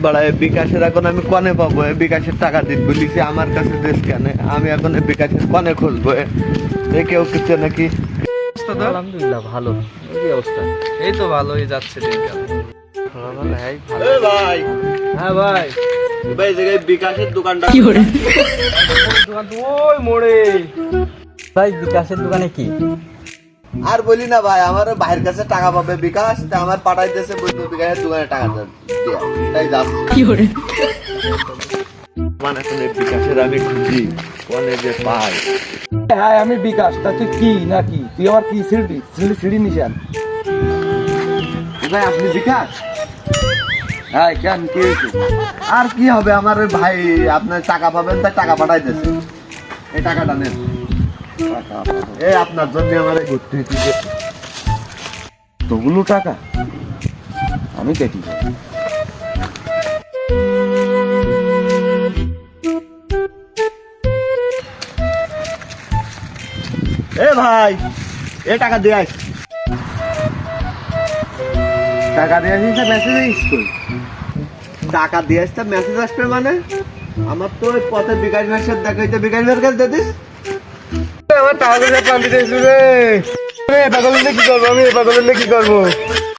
বাড়ায় বিকাশের এখন আমি কনে পাবো? বিকাশের টাকা দিন বলিছি আমার কাছে দেশ কেন? আমি এখন বিকাশের কনে খুলবো? কেউ কিছু নাকি? আলহামদুলিল্লাহ ভালো। কি অবস্থা? এই তো ভালোই যাচ্ছে দিনকাল। ভাই হ্যাঁ ভাই, ভাই জায়গায় বিকাশের দোকানটা দোকান তো ওই মোড়ে। ভাই বিকাশের দোকানে কি? আর বলি না ভাই, আমার ভাইয়ের কাছে টাকা পাবে বিকাশ, তা আমার পাঠাইতেছে বৈদ্যুতিক বিকাশের দোকানে টাকা দেন তাই যাচ্ছি। মানে এখন এই বিকাশের আমি খুঁজি কনে যে পাই। হ্যাঁ আমি বিকাশ, তা তুই কি নাকি তুই আমার কি সিঁড়ি নিশান? ভাই আপনি বিকাশ? হ্যাঁ কেন কি হয়েছে? আর কি হবে, আমার ওই ভাই আপনার টাকা পাবেন তাই টাকা পাঠাইতেছে, এই টাকাটা নেন। এই আপনার জন্য আমার ঘুরতে হইতেছে। তোগুলো টাকা আমি কেটি এ ভাই এ টাকা দিয়ে আস। টাকা দিয়ে আসিস মেসেজ স্কুল টাকা দিয়ে আসতে মেসেজ আসবে মানে? আমার তো ওই পথে বিকাশ ভাইয়ের সাথে দেখা হইতে, বিকাশ ভাইয়ের কাছে দিস আমার টাকা দিয়ে পান্তি দিয়েছিল রে। পাগল কি করবো আমি? পাগল কি করবো?